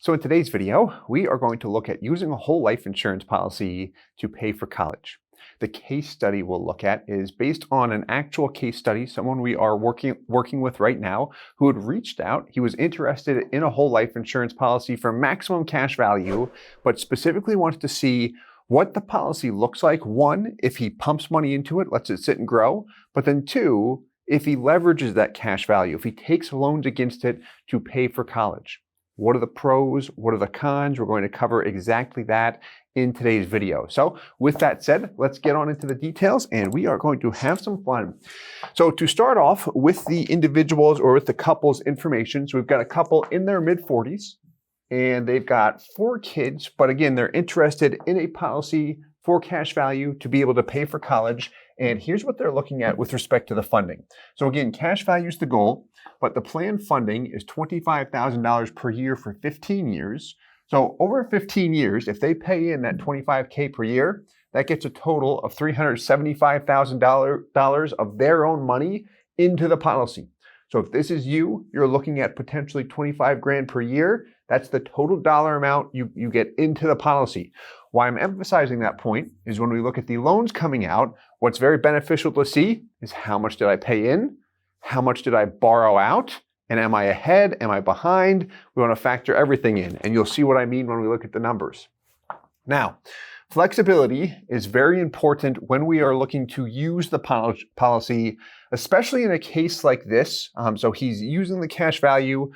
So in today's video, we are going to look at using a whole life insurance policy to pay for college. The case study we'll look at is based on an actual case study, someone we are working with right now who had reached out. He was interested in a whole life insurance policy for maximum cash value, but specifically wants to see what the policy looks like. One, if he pumps money into it, lets it sit and grow, but then two, if he leverages that cash value, if he takes loans against it to pay for college. What are the pros? What are the cons? We're going to cover exactly that in today's video. So with that said, let's get on into the details and we are going to have some fun. So to start off with the individuals or with the couple's information, so we've got a couple in their mid-40s and they've got 4 kids, but again, they're interested in a policy for cash value to be able to pay for college. And here's what they're looking at with respect to the funding. So again, cash value is the goal, but the planned funding is $25,000 per year for 15 years. So over 15 years, if they pay in that $25K per year, that gets a total of $375,000 of their own money into the policy. So if this is you, you're looking at potentially 25 grand per year. That's the total dollar amount you get into the policy. Why I'm emphasizing that point is when we look at the loans coming out, what's very beneficial to see is how much did I pay in? How much did I borrow out? And am I ahead? Am I behind? We want to factor everything in, and you'll see what I mean when we look at the numbers. Now, flexibility is very important when we are looking to use the policy, especially in a case like this. So he's using the cash value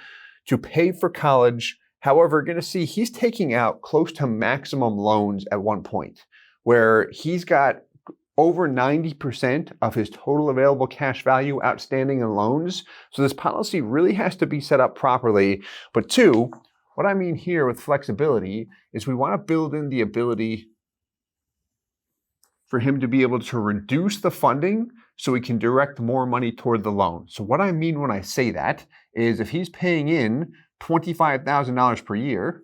to pay for college. However, you're going to see he's taking out close to maximum loans at one point, where he's got over 90% of his total available cash value outstanding in loans. So this policy really has to be set up properly. But two, what I mean here with flexibility is we want to build in the ability for him to be able to reduce the funding so we can direct more money toward the loan. So what I mean when I say that is if he's paying in $25,000 per year,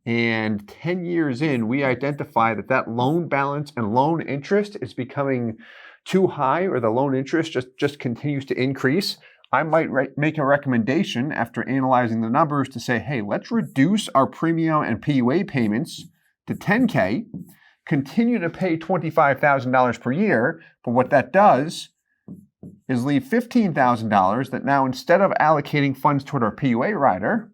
and 10 years in, we identify that that loan balance and loan interest is becoming too high, or the loan interest just continues to increase, I might make a recommendation after analyzing the numbers to say, hey, let's reduce our premium and PUA payments to $10K, continue to pay $25,000 per year, but what that does is leave $15,000 that now instead of allocating funds toward our PUA rider,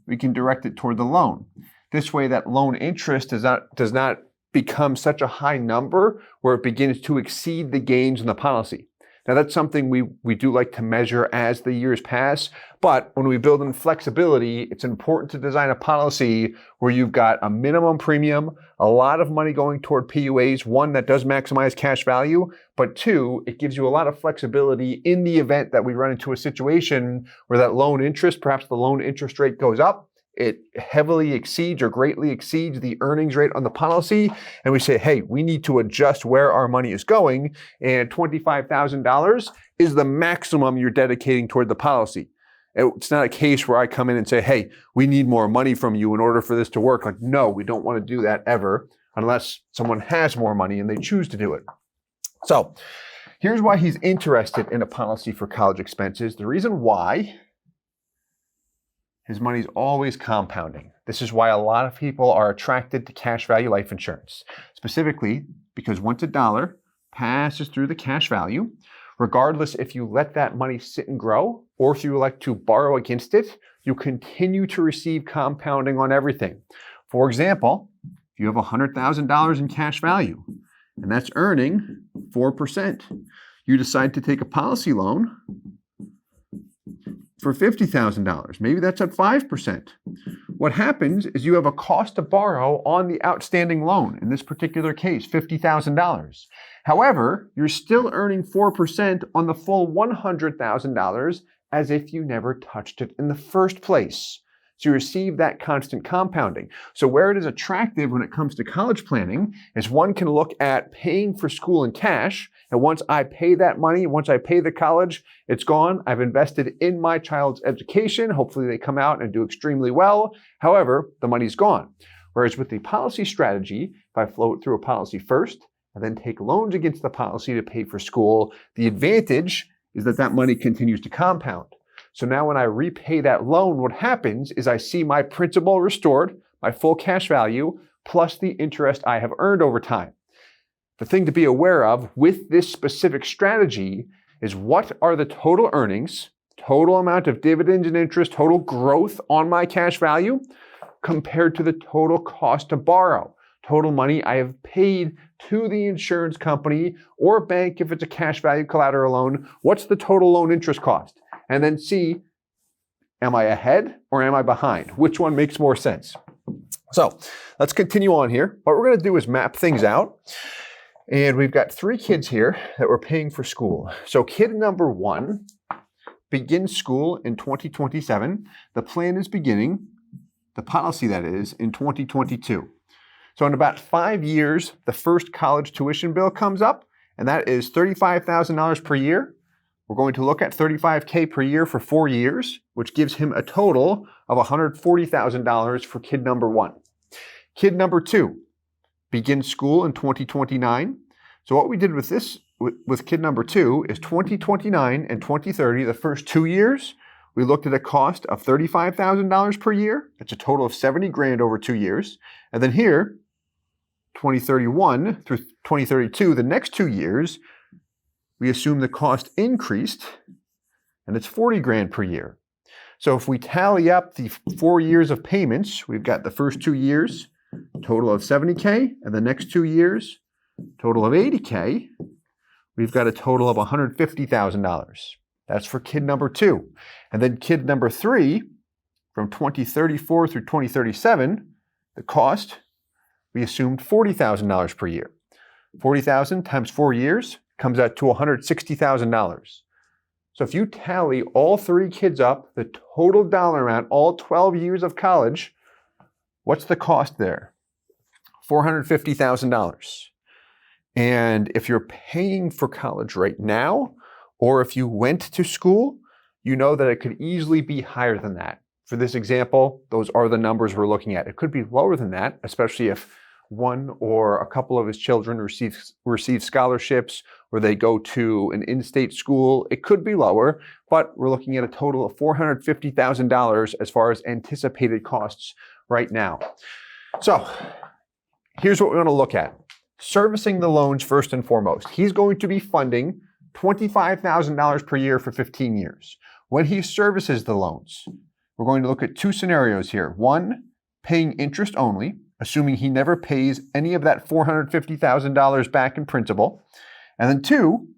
we can direct it toward the loan. This way that loan interest does not become such a high number where it begins to exceed the gains in the policy. Now that's something we do like to measure as the years pass, but when we build in flexibility, it's important to design a policy where you've got a minimum premium, a lot of money going toward PUAs, one that does maximize cash value, but two, it gives you a lot of flexibility in the event that we run into a situation where that loan interest, perhaps the loan interest rate goes up, it heavily exceeds or greatly exceeds the earnings rate on the policy, and we say, hey, we need to adjust where our money is going, and $25,000 is the maximum you're dedicating toward the policy. It's not a case where I come in and say, hey, we need more money from you in order for this to work. Like, no, we don't want to do that ever unless someone has more money and they choose to do it. So here's why he's interested in a policy for college expenses. The reason why, his money's always compounding. This is why a lot of people are attracted to cash value life insurance, specifically because once a dollar passes through the cash value, regardless if you let that money sit and grow or if you elect to borrow against it, you continue to receive compounding on everything. For example, if you have $100,000 in cash value and that's earning 4%, you decide to take a policy loan for $50,000. Maybe that's at 5%. What happens is you have a cost to borrow on the outstanding loan, in this particular case, $50,000. However, you're still earning 4% on the full $100,000 as if you never touched it in the first place. So you receive that constant compounding. So where it is attractive when it comes to college planning is one can look at paying for school in cash. And once I pay that money, once I pay the college, it's gone. I've invested in my child's education. Hopefully they come out and do extremely well. However, the money's gone. Whereas with the policy strategy, if I flow it through a policy first and then take loans against the policy to pay for school, the advantage is that that money continues to compound. So now when I repay that loan, what happens is I see my principal restored, my full cash value, plus the interest I have earned over time. The thing to be aware of with this specific strategy is what are the total earnings, total amount of dividends and interest, total growth on my cash value compared to the total cost to borrow, total money I have paid to the insurance company or bank if it's a cash value collateral loan. What's the total loan interest cost? And then see, am I ahead or am I behind? Which one makes more sense? So let's continue on here. What we're going to do is map things out. And we've got 3 kids here that we're paying for school. So kid number 1 begins school in 2027. The plan is beginning, the policy that is, in 2022. So in about 5 years, the first college tuition bill comes up, and that is $35,000 per year. We're going to look at $35K per year for 4 years, which gives him a total of $140,000 for kid number 1. Kid number 2 begins school in 2029. So what we did with this, with kid number 2, is 2029 and 2030, the first 2 years, we looked at a cost of $35,000 per year. That's a total of $70,000 over 2 years. And then here, 2031 through 2032, the next 2 years, we assume the cost increased, and it's $40,000 per year. So if we tally up the 4 years of payments, we've got the first 2 years, total of $70K, and the next 2 years, total of $80K. We've got a total of $150,000. That's for kid number 2. And then kid number 3, from 2034 through 2037, the cost, we assumed $40,000 per year. $40,000 times 4 years comes out to $160,000. So if you tally all 3 kids up, the total dollar amount, all 12 years of college, what's the cost there? $450,000. And if you're paying for college right now, or if you went to school, you know that it could easily be higher than that. For this example, those are the numbers we're looking at. It could be lower than that, especially if one or a couple of his children receive scholarships or they go to an in-state school. It could be lower, but we're looking at a total of $450,000 as far as anticipated costs right now. So here's what we want to look at. Servicing the loans first and foremost. He's going to be funding $25,000 per year for 15 years. When he services the loans, we're going to look at 2 scenarios here. 1, paying interest only, assuming he never pays any of that $450,000 back in principal. And then 2,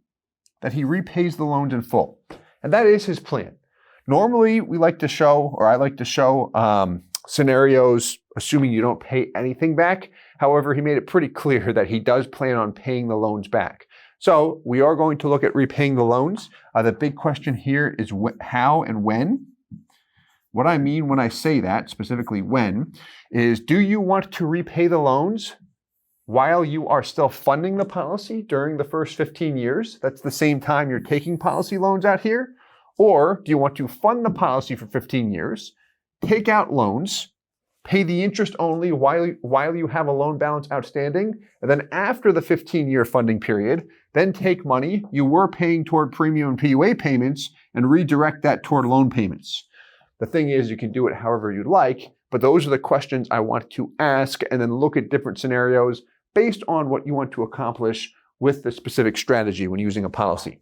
that he repays the loans in full. And that is his plan. Normally, we like to show, or I like to show scenarios assuming you don't pay anything back. However, he made it pretty clear that he does plan on paying the loans back. So we are going to look at repaying the loans. The big question here is how and when. What I mean when I say that, specifically when, is do you want to repay the loans while you are still funding the policy during the first 15 years? That's the same time you're taking policy loans out here. Or do you want to fund the policy for 15 years, take out loans, pay the interest only while you have a loan balance outstanding, and then after the 15-year funding period, then take money you were paying toward premium and PUA payments and redirect that toward loan payments? The thing is, you can do it however you'd like, but those are the questions I want to ask and then look at different scenarios based on what you want to accomplish with the specific strategy when using a policy.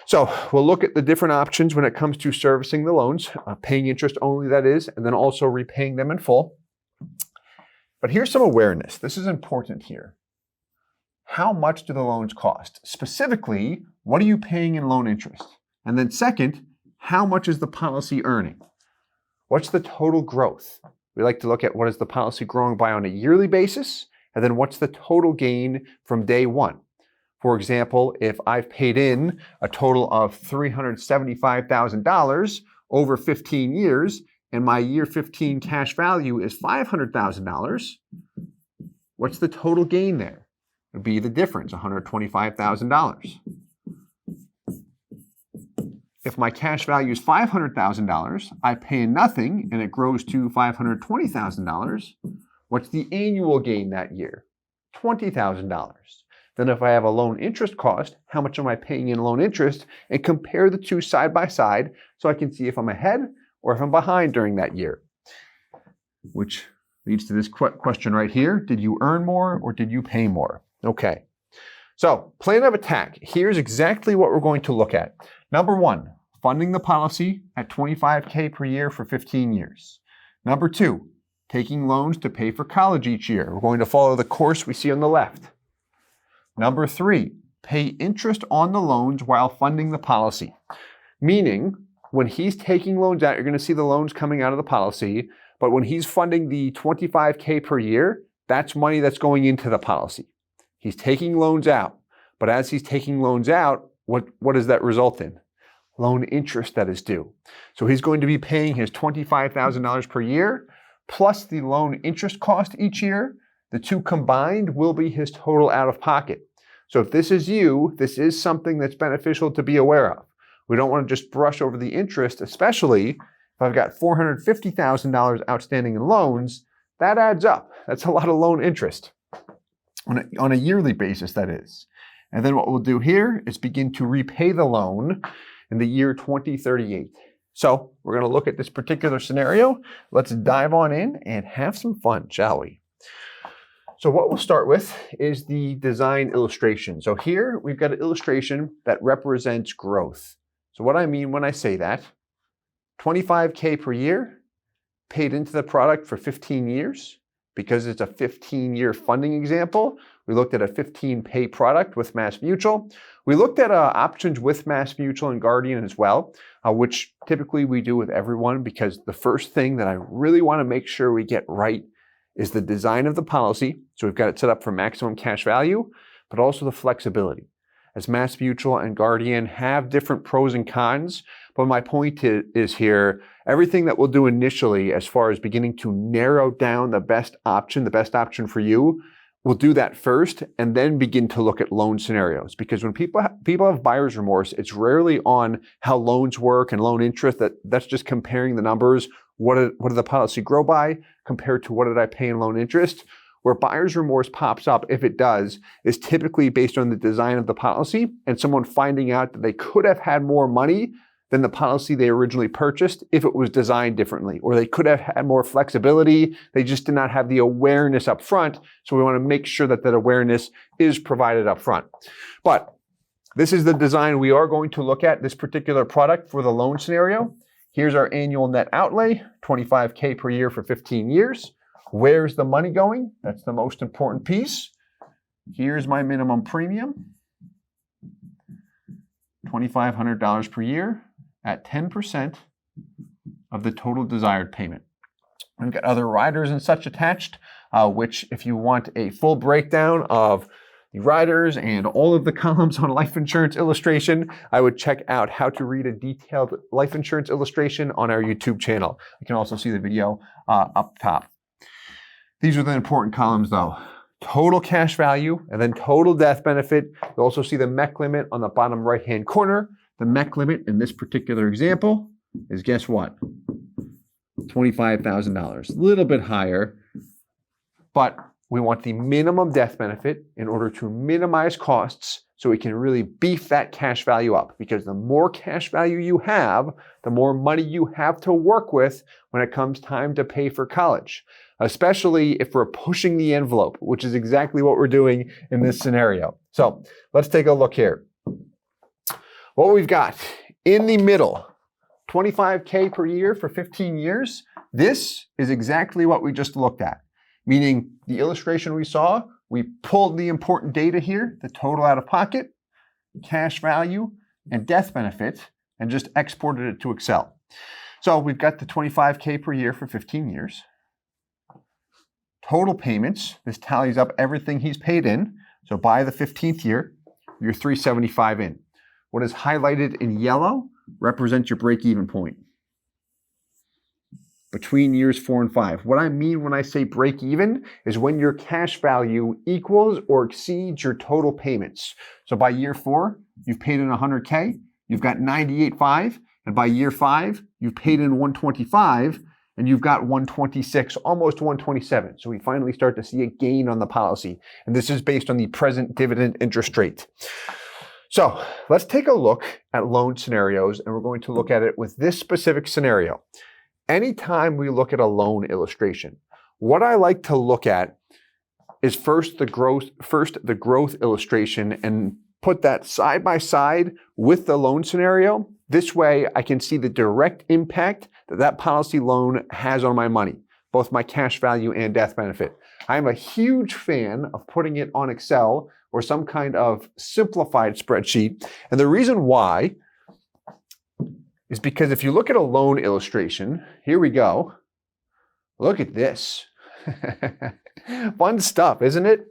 So we'll look at the different options when it comes to servicing the loans, paying interest only, that is, and then also repaying them in full. But here's some awareness. This is important here. How much do the loans cost? Specifically, what are you paying in loan interest? And then second, how much is the policy earning? What's the total growth? We like to look at what is the policy growing by on a yearly basis, and then what's the total gain from day one? For example, if I've paid in a total of $375,000 over 15 years, and my year 15 cash value is $500,000, what's the total gain there? It would be the difference, $125,000. If my cash value is $500,000, I pay in nothing, and it grows to $520,000. What's the annual gain that year? $20,000. Then if I have a loan interest cost, how much am I paying in loan interest, and compare the two side by side so I can see if I'm ahead or if I'm behind during that year. Which leads to this question right here. Did you earn more or did you pay more? Okay. So plan of attack. Here's exactly what we're going to look at. Number one, funding the policy at $25K per year for 15 years. Number two, taking loans to pay for college each year. We're going to follow the course we see on the left. Number three, pay interest on the loans while funding the policy. Meaning, when he's taking loans out, you're going to see the loans coming out of the policy, but when he's funding the $25K per year, that's money that's going into the policy. He's taking loans out, but as he's taking loans out, what does that result in? Loan interest that is due. So he's going to be paying his $25,000 per year, plus the loan interest cost each year. The two combined will be his total out of pocket. So if this is you, this is something that's beneficial to be aware of. We don't want to just brush over the interest, especially if I've got $450,000 outstanding in loans. That adds up. That's a lot of loan interest on a yearly basis, that is. And then what we'll do here is begin to repay the loan in the year 2038. So we're going to look at this particular scenario. Let's dive on in and have some fun, shall we? So what we'll start with is the design illustration. So here we've got an illustration that represents growth. So what I mean when I say that, $25K per year paid into the product for 15 years. Because it's a 15-year funding example, we looked at a 15-pay product with MassMutual. We looked at options with MassMutual and Guardian as well, which typically we do with everyone, because the first thing that I really want to make sure we get right is the design of the policy. So we've got it set up for maximum cash value, but also the flexibility. As MassMutual and Guardian have different pros and cons, but my point is here, everything that we'll do initially as far as beginning to narrow down the best option for you, we'll do that first and then begin to look at loan scenarios. Because when people have buyer's remorse, it's rarely on how loans work and loan interest. That's just comparing the numbers. What did the policy grow by compared to what did I pay in loan interest? Where buyer's remorse pops up, if it does, is typically based on the design of the policy and someone finding out that they could have had more money than the policy they originally purchased if it was designed differently, or they could have had more flexibility. They just did not have the awareness up front. So we want to make sure that that awareness is provided up front. But this is the design we are going to look at, this particular product for the loan scenario. Here's our annual net outlay, $25K per year for 15 years. Where's the money going? That's the most important piece. Here's my minimum premium, $2,500 per year at 10% of the total desired payment. We've got other riders and such attached, which if you want a full breakdown of the riders and all of the columns on life insurance illustration, I would check out how to read a detailed life insurance illustration on our YouTube channel. You can also see the video up top. These are the important columns though. Total cash value and then total death benefit. You'll also see the MEC limit on the bottom right-hand corner. The MEC limit in this particular example is, guess what? $25,000. A little bit higher, but we want the minimum death benefit in order to minimize costs so we can really beef that cash value up, because the more cash value you have, the more money you have to work with when it comes time to pay for college, especially if we're pushing the envelope, which is exactly what we're doing in this scenario. So let's take a look here. What we've got in the middle, $25K per year for 15 years. This is exactly what we just looked at, meaning the illustration we saw, we pulled the important data here, the total out of pocket, cash value, and death benefit, and just exported it to Excel. So we've got the $25K per year for 15 years. Total payments, this tallies up everything he's paid in. So by the 15th year, you're $375 in. What is highlighted in yellow represents your break-even point between years 4 and 5. What I mean when I say break even is when your cash value equals or exceeds your total payments. So by year 4, you've paid in $100K, you've got $98.5, and by year 5, you've paid in $125, and you've got 126, almost 127. So we finally start to see a gain on the policy. And this is based on the present dividend interest rate. So let's take a look at loan scenarios, and we're going to look at it with this specific scenario. Anytime we look at a loan illustration, what I like to look at is first the growth illustration and put that side by side with the loan scenario. This way I can see the direct impact that that policy loan has on my money, both my cash value and death benefit. I'm a huge fan of putting it on Excel or some kind of simplified spreadsheet. And the reason why is because if you look at a loan illustration, here we go. Look at this. Fun stuff, isn't it?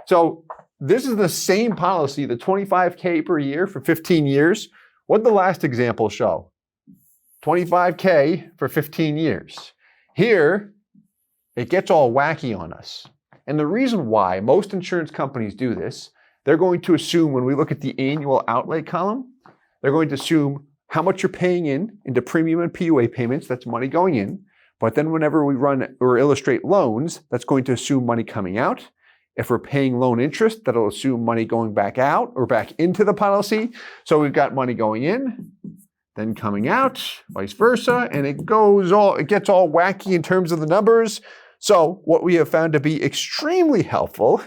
So this is the same policy, the $25K per year for 15 years. What did the last example show? $25K for 15 years. Here, it gets all wacky on us. And the reason why most insurance companies do this, they're going to assume when we look at the annual outlay column, they're going to assume how much you're paying into premium and PUA payments, that's money going in. But then whenever we run or illustrate loans, that's going to assume money coming out. If we're paying loan interest, that'll assume money going back out or back into the policy. So we've got money going in, then coming out, vice versa, and it gets all wacky in terms of the numbers. So what we have found to be extremely helpful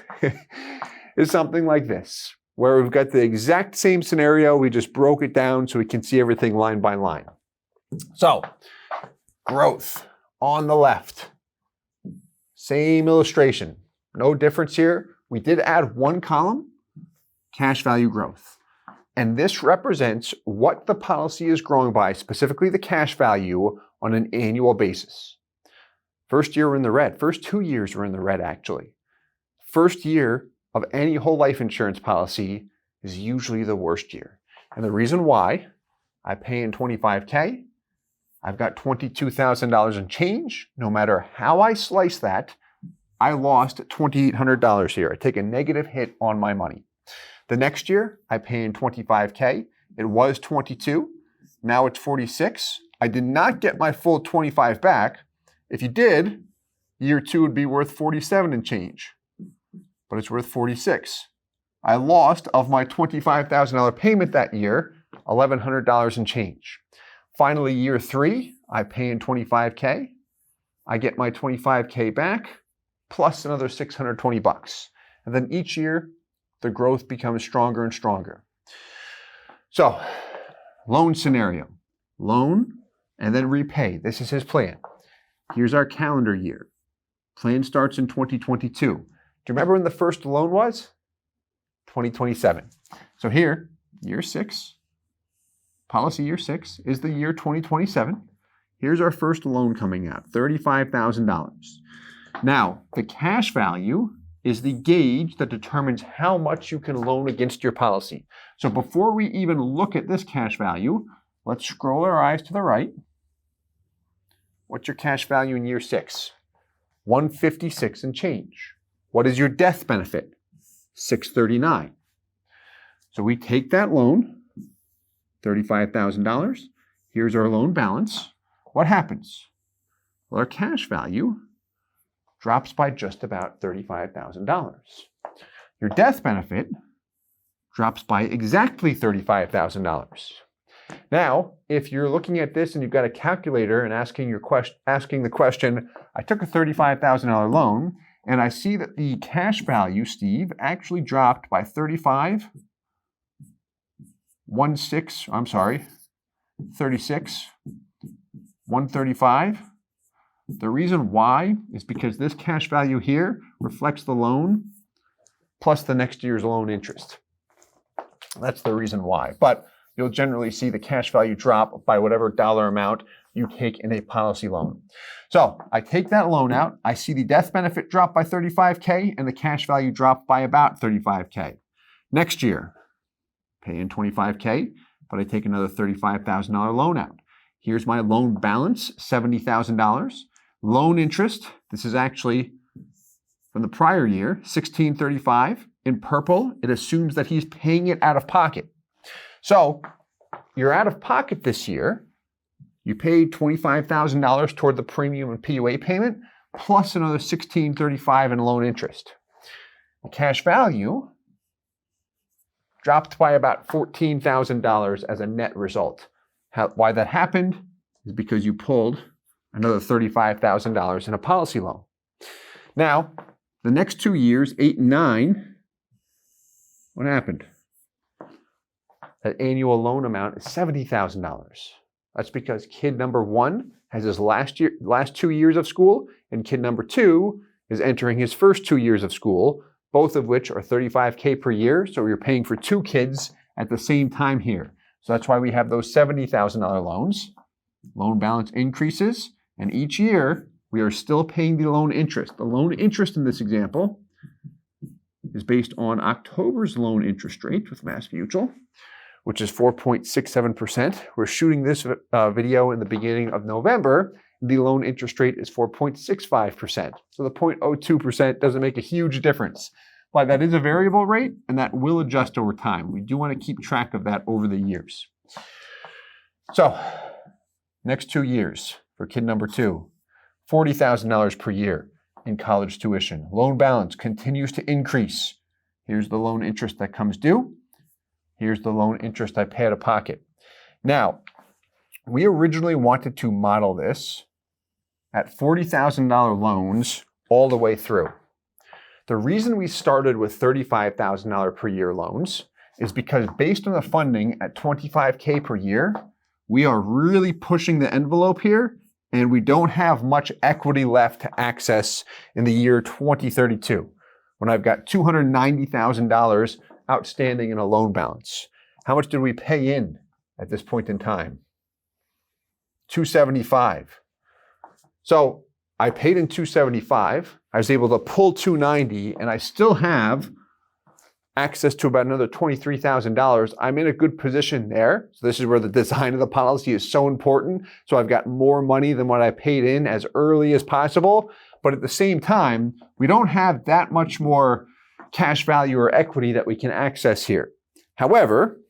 is something like this, where we've got the exact same scenario, we just broke it down so we can see everything line by line. So, growth on the left. Same illustration. No difference here. We did add one column, cash value growth. And this represents what the policy is growing by, specifically the cash value, on an annual basis. First year we're in the red. First 2 years we're in the red, actually. First year of any whole life insurance policy is usually the worst year. And the reason why, I pay in $25K, I've got $22,000 in change. No matter how I slice that, I lost $2,800 here. I take a negative hit on my money. The next year, I pay in $25K. It was 22. Now it's 46. I did not get my full 25 back. If you did, year 2 would be worth 47 and change, but it's worth 46. I lost of my $25,000 payment that year, $1,100 and change. Finally, year 3, I pay in $25K. I get my $25K back, plus another $620. And then each year, the growth becomes stronger and stronger. So, loan scenario. Loan, and then repay. This is his plan. Here's our calendar year. Plan starts in 2022. Do you remember when the first loan was? 2027. So here, year 6, policy year 6 is the year 2027. Here's our first loan coming out, $35,000. Now, the cash value is the gauge that determines how much you can loan against your policy. So before we even look at this cash value, let's scroll our eyes to the right. What's your cash value in year 6? 156 and change. What is your death benefit? 639. So we take that loan, $35,000. Here's our loan balance. What happens? Well, our cash value drops by just about $35,000. Your death benefit drops by exactly $35,000. Now, if you're looking at this and you've got a calculator and asking the question, I took a $35,000 loan and I see that the cash value, Steve, actually dropped by 36, 135. The reason why is because this cash value here reflects the loan plus the next year's loan interest. That's the reason why. But you'll generally see the cash value drop by whatever dollar amount you take in a policy loan. So I take that loan out, I see the death benefit drop by $35K and the cash value drop by about $35K. Next year, pay in $25K, but I take another $35,000 loan out. Here's my loan balance, $70,000. Loan interest, this is actually from the prior year, $1,635. In purple, it assumes that he's paying it out of pocket. So you're out of pocket this year. You paid $25,000 toward the premium and PUA payment, plus another $1,635 in loan interest. The cash value dropped by about $14,000 as a net result. Why that happened is because you pulled another $35,000 in a policy loan. Now, the next 2 years, 8 and 9, what happened? That annual loan amount is $70,000. That's because kid number 1 has his last 2 years of school, and kid number 2 is entering his first 2 years of school, both of which are $35K per year. So you're paying for 2 kids at the same time here. So that's why we have those $70,000 loans. Loan balance increases, and each year we are still paying the loan interest. The loan interest in this example is based on October's loan interest rate with MassMutual, which is 4.67%. We're shooting this video in the beginning of November. The loan interest rate is 4.65%. So the 0.02% doesn't make a huge difference. But that is a variable rate, and that will adjust over time. We do want to keep track of that over the years. So, next 2 years for kid number 2, $40,000 per year in college tuition. Loan balance continues to increase. Here's the loan interest that comes due. Here's the loan interest I pay out of pocket. Now, we originally wanted to model this at $40,000 loans all the way through. The reason we started with $35,000 per year loans is because based on the funding at $25K per year, we are really pushing the envelope here, and we don't have much equity left to access in the year 2032, when I've got $290,000 outstanding in a loan balance. How much did we pay in at this point in time? $275. So I paid in $275. I was able to pull $290, and I still have access to about another $23,000. I'm in a good position there. So this is where the design of the policy is so important. So I've got more money than what I paid in as early as possible. But at the same time, we don't have that much more cash value or equity that we can access here. However,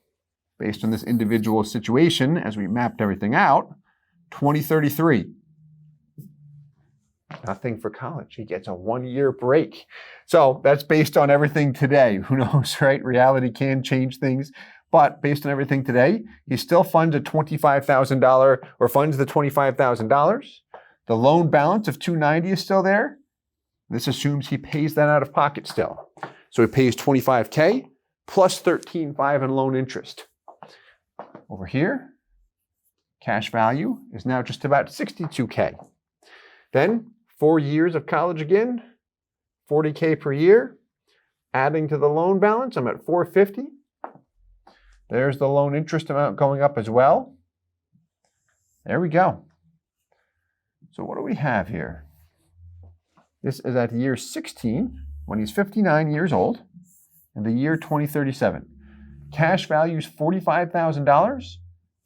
based on this individual situation, as we mapped everything out, 2033. Nothing for college. He gets a 1-year break. So that's based on everything today. Who knows, right? Reality can change things. But based on everything today, he still funds a $25,000 or funds the $25,000. The loan balance of $290 is still there. This assumes he pays that out of pocket still. So he pays $25K plus $13,500 in loan interest. Over here, cash value is now just about $62K. Then 4 years of college again, $40K per year. Adding to the loan balance, I'm at $450. There's the loan interest amount going up as well. There we go. So what do we have here? This is at year 16, when he's 59 years old, in the year 2037. Cash value is $45,000.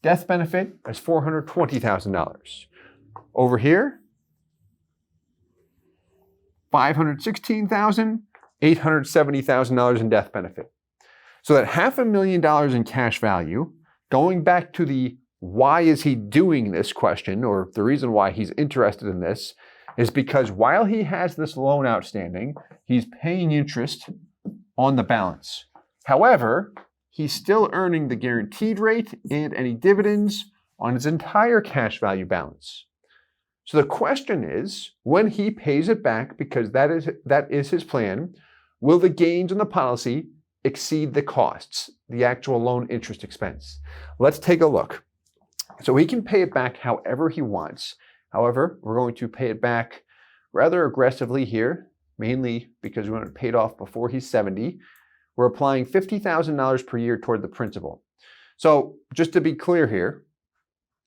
Death benefit is $420,000. Over here, $516,000, $870,000 in death benefit. So that $500,000 in cash value, going back to the why is he doing this question, or the reason why he's interested in this, is because while he has this loan outstanding, he's paying interest on the balance. However, he's still earning the guaranteed rate and any dividends on his entire cash value balance. So the question is, when he pays it back, because that is his plan, will the gains on the policy exceed the costs, the actual loan interest expense? Let's take a look. So he can pay it back however he wants. However, we're going to pay it back rather aggressively here, mainly because we want it paid off before he's 70. We're applying $50,000 per year toward the principal. So just to be clear here,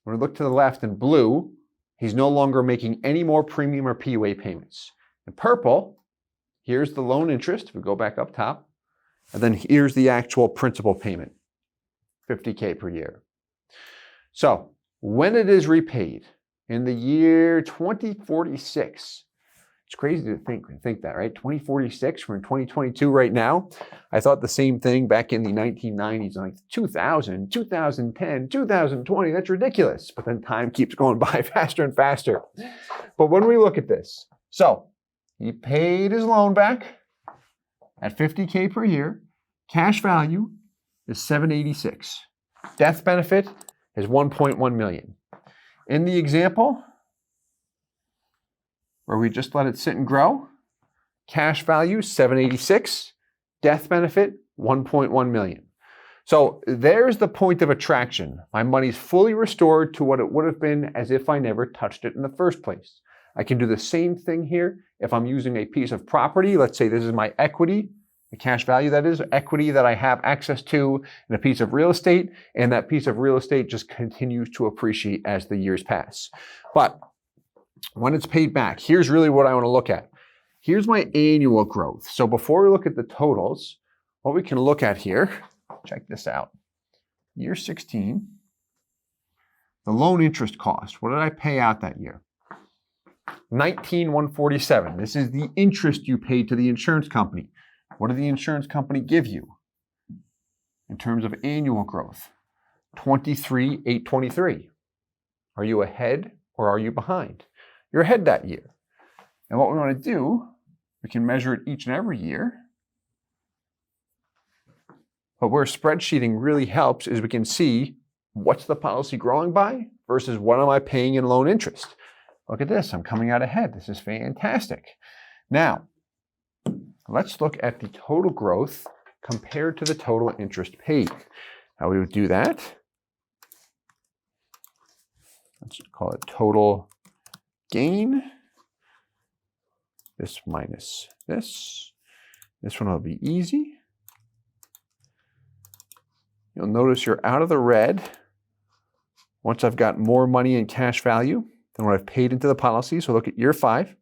when we look to the left in blue, he's no longer making any more premium or PUA payments. In purple, here's the loan interest, if we go back up top, and then here's the actual principal payment, $50K per year. So when it is repaid in the year 2046, It's crazy to think that, right? 2046, we're in 2022 right now. I thought the same thing back in the 1990s, like 2000, 2010, 2020, that's ridiculous. But then time keeps going by faster and faster. But when we look at this, so he paid his loan back at $50K per year. Cash value is $786. Death benefit is $1.1 million. In the example, where we just let it sit and grow, cash value $786, death benefit $1.1 million. So there's the point of attraction. My money's fully restored to what it would have been as if I never touched it in the first place. I can do the same thing here if I'm using a piece of property. Let's say this is my equity, the cash value that is, equity that I have access to in a piece of real estate, and that piece of real estate just continues to appreciate as the years pass. But when it's paid back, here's really what I want to look at. Here's my annual growth. So before we look at the totals, what we can look at here, check this out. Year 16, the loan interest cost. What did I pay out that year? $19,147. This is the interest you paid to the insurance company. What did the insurance company give you in terms of annual growth? $23,823. Are you ahead or are you behind? You're ahead that year. And what we want to do, we can measure it each and every year. But where spreadsheeting really helps is we can see what's the policy growing by versus what am I paying in loan interest. Look at this, I'm coming out ahead. This is fantastic. Now, let's look at the total growth compared to the total interest paid. How we would do that, let's call it total gain. This minus this. This one will be easy. You'll notice you're out of the red once I've got more money in cash value than what I've paid into the policy. So look at year 5.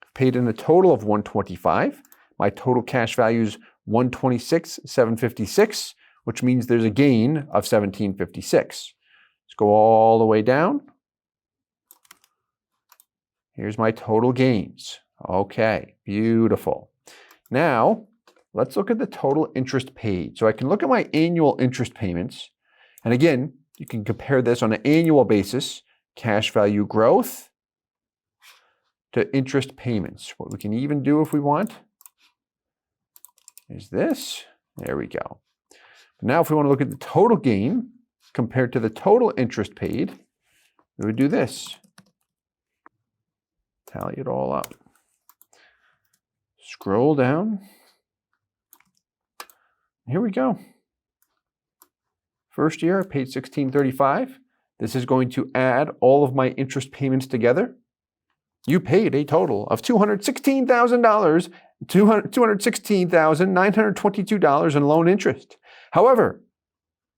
I've paid in a total of $125. My total cash value is $126,756, which means there's a gain of $1,756. Let's go all the way down. Here's my total gains. Okay, beautiful. Now, let's look at the total interest paid. So I can look at my annual interest payments. And again, you can compare this on an annual basis, cash value growth to interest payments. What we can even do if we want is this. There we go. But now if we want to look at the total gain compared to the total interest paid, we would do this. Tally it all up. Scroll down. Here we go. First year, I paid $1,635. This is going to add all of my interest payments together. You paid a total of $216,000, $216,922 in loan interest. However,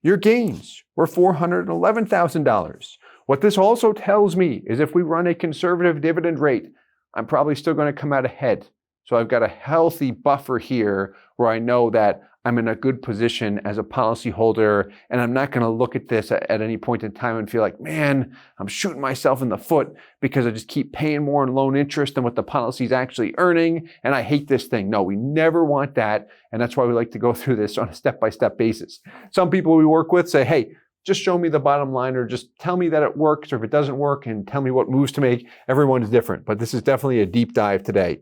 your gains were $411,000. What this also tells me is if we run a conservative dividend rate, I'm probably still going to come out ahead. So I've got a healthy buffer here where I know that I'm in a good position as a policyholder, and I'm not going to look at this at any point in time and feel like, man, I'm shooting myself in the foot because I just keep paying more in loan interest than what the policy is actually earning, and I hate this thing. No, we never want that, and that's why we like to go through this on a step-by-step basis. Some people we work with say, hey, just show me the bottom line, or just tell me that it works, or if it doesn't work, and tell me what moves to make. Everyone's different, but this is definitely a deep dive today.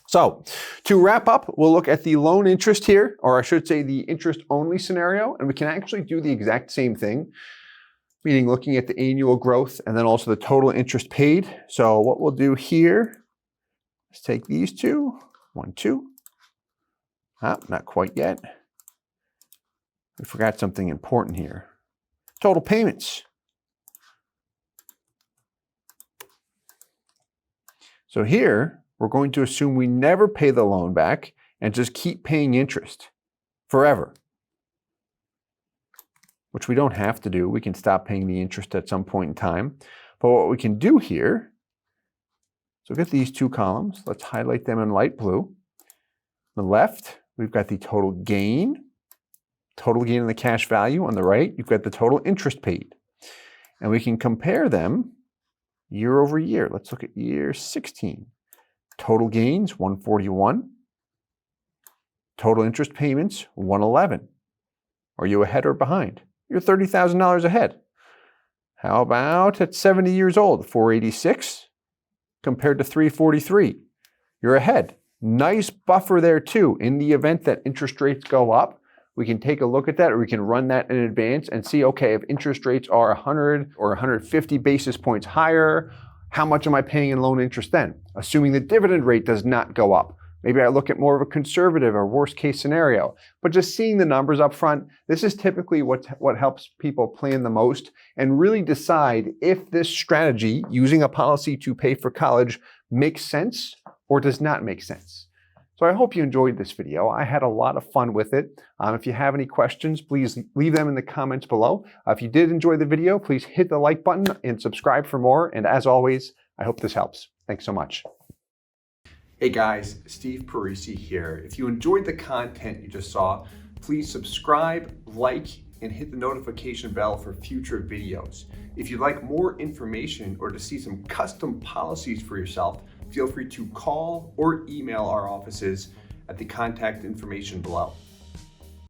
So to wrap up, we'll look at the loan interest here, or I should say the interest only scenario, and we can actually do the exact same thing, meaning looking at the annual growth and then also the total interest paid. So what we'll do here is take these two, 1, 2. Not quite yet. We forgot something important here. Total payments. So here, we're going to assume we never pay the loan back and just keep paying interest forever, which we don't have to do. We can stop paying the interest at some point in time. But what we can do here, so get these two columns. Let's highlight them in light blue. On the left, we've got the total gain in the cash value. On the right, you've got the total interest paid. And we can compare them year over year. Let's look at year 16. Total gains, 141. Total interest payments, 111. Are you ahead or behind? You're $30,000 ahead. How about at 70 years old, 486 compared to 343? You're ahead. Nice buffer there too. In the event that interest rates go up, we can take a look at that, or we can run that in advance and see, okay, if interest rates are 100 or 150 basis points higher, how much am I paying in loan interest then? Assuming the dividend rate does not go up. Maybe I look at more of a conservative or worst case scenario. But just seeing the numbers up front, this is typically what helps people plan the most and really decide if this strategy, using a policy to pay for college, makes sense or does not make sense. So I hope you enjoyed this video. I had a lot of fun with it. If you have any questions, please leave them in the comments below. If you did enjoy the video, please hit the like button and subscribe for more. And as always, I hope this helps. Thanks so much. Hey guys, Steve Parisi here. If you enjoyed the content you just saw, please subscribe, like, and hit the notification bell for future videos. If you'd like more information or to see some custom policies for yourself, feel free to call or email our offices at the contact information below.